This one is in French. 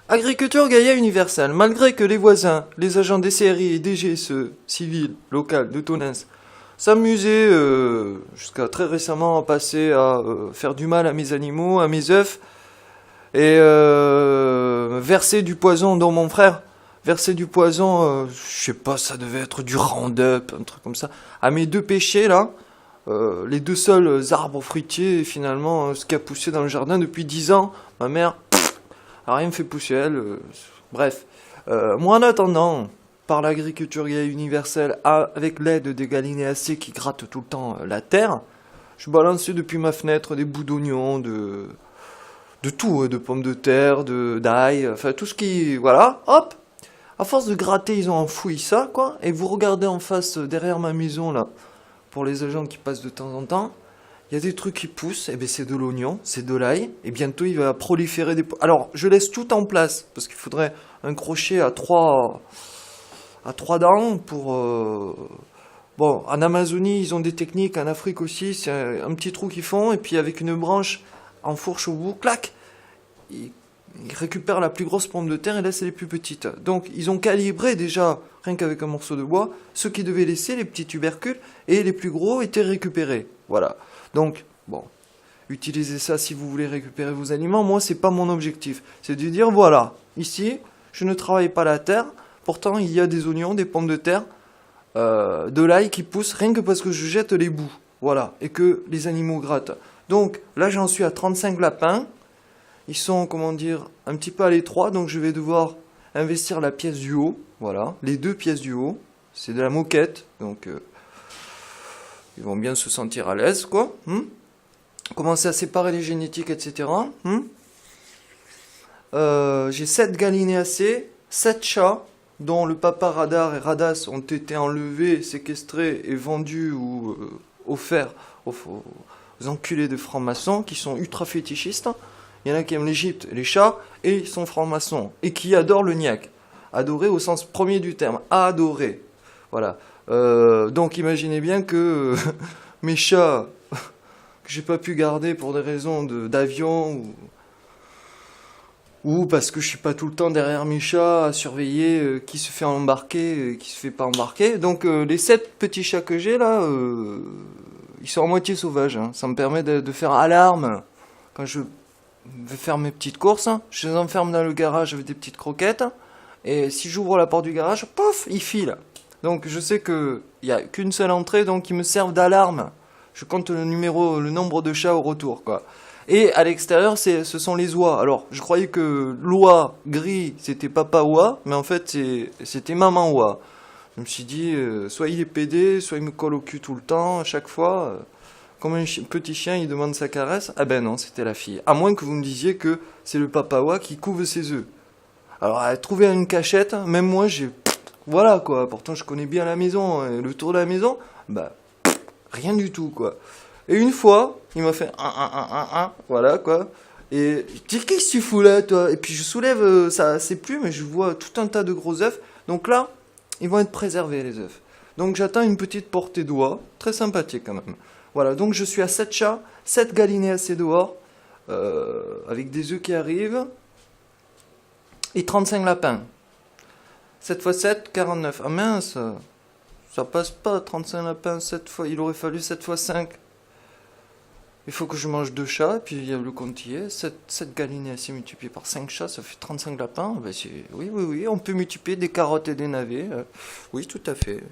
Agriculture Gaïa Universelle, malgré que les voisins, les agents des CRI et DGSE, civils, local de Tonens, s'amusaient jusqu'à très récemment à passer à faire du mal à mes animaux, à mes œufs, et verser du poison dans mon frère, verser du poison, je sais pas, ça devait être du Roundup, un truc comme ça, à mes deux pêchers là, les deux seuls arbres fruitiers, finalement, ce qui a poussé dans le jardin depuis 10 ans, ma mère a rien fait pousser elle. Bref. Moi en attendant, par l'agriculture universelle, avec l'aide des galinéacées qui grattent tout le temps la terre, je balançais depuis ma fenêtre des bouts d'oignons, de tout, de pommes de terre, d'ail, enfin tout ce qui... Voilà, hop. À force de gratter, ils ont enfoui ça, quoi. Et vous regardez en face, derrière ma maison, là, pour les agents qui passent de temps en temps, il y a des trucs qui poussent, et bien c'est de l'oignon, c'est de l'ail, et bientôt il va proliférer des... Alors, je laisse tout en place, parce qu'il faudrait un crochet à trois dents pour... Bon, en Amazonie, ils ont des techniques, en Afrique aussi, c'est un petit trou qu'ils font, et puis avec une branche en fourche au bout, clac, ils récupèrent la plus grosse pomme de terre et laissent les plus petites. Donc, ils ont calibré déjà, rien qu'avec un morceau de bois, ceux qui devaient laisser les petits tubercules, et les plus gros étaient récupérés. Voilà. Donc, bon, utilisez ça si vous voulez récupérer vos aliments. Moi, c'est pas mon objectif. C'est de dire, voilà, ici, je ne travaille pas la terre. Pourtant, il y a des oignons, des pommes de terre, de l'ail qui poussent rien que parce que je jette les bouts. Voilà. Et que les animaux grattent. Donc, là, j'en suis à 35 lapins. Ils sont, comment dire, un petit peu à l'étroit. Donc, je vais devoir investir la pièce du haut. Voilà. Les deux pièces du haut. C'est de la moquette. Donc... ils vont bien se sentir à l'aise, quoi. Commencer à séparer les génétiques, etc. J'ai 7 galinéacées, 7 chats, dont le papa Radar et Radas ont été enlevés, séquestrés et vendus ou offerts aux enculés de francs-maçons qui sont ultra fétichistes. Il y en a qui aiment l'Égypte et les chats, et ils sont francs-maçons, et qui adorent le niaque. Adorer au sens premier du terme, adorer. Voilà. Donc imaginez bien que mes chats que j'ai pas pu garder pour des raisons d'avion ou parce que je suis pas tout le temps derrière mes chats à surveiller qui se fait embarquer et qui se fait pas embarquer. Donc les 7 petits chats que j'ai là, ils sont à moitié sauvages. Hein. Ça me permet de faire alarme quand je vais faire mes petites courses. Hein. Je les enferme dans le garage avec des petites croquettes. Et si j'ouvre la porte du garage, pouf, ils filent. Donc je sais qu'il n'y a qu'une seule entrée, donc ils me servent d'alarme. Je compte le nombre de chats au retour, quoi. Et à l'extérieur, ce sont les oies. Alors, je croyais que l'oie gris, c'était papa oie, mais en fait, c'était maman oie. Je me suis dit, soit il est pédé, soit il me colle au cul tout le temps, à chaque fois. Comme un petit chien, il demande sa caresse. Ah ben non, c'était la fille. À moins que vous me disiez que c'est le papa oie qui couve ses œufs. Alors, à trouver une cachette, même moi, j'ai... Voilà, quoi. Pourtant, je connais bien la maison. Et le tour de la maison, bah, rien du tout, quoi. Et une fois, il m'a fait un, voilà, quoi. Et je dis, qu'est-ce que tu fous là, toi? Et puis, je soulève, ça, c'est plus, mais je vois tout un tas de gros œufs. Donc là, ils vont être préservés, les œufs. Donc, j'attends une petite portée d'oie. Très sympathique, quand même. Voilà, donc je suis à 7 chats, 7 galinéacées dehors, avec des œufs qui arrivent, et 35 lapins. 7 x 7, 49. Ah mince, ça passe pas, 35 lapins, 7 fois, il aurait fallu 7 x 5. Il faut que je mange 2 chats, puis il y a le compte y est, 7 galinéacées multipliées par 5 chats, ça fait 35 lapins. Ben oui, on peut multiplier des carottes et des navets. Oui, tout à fait.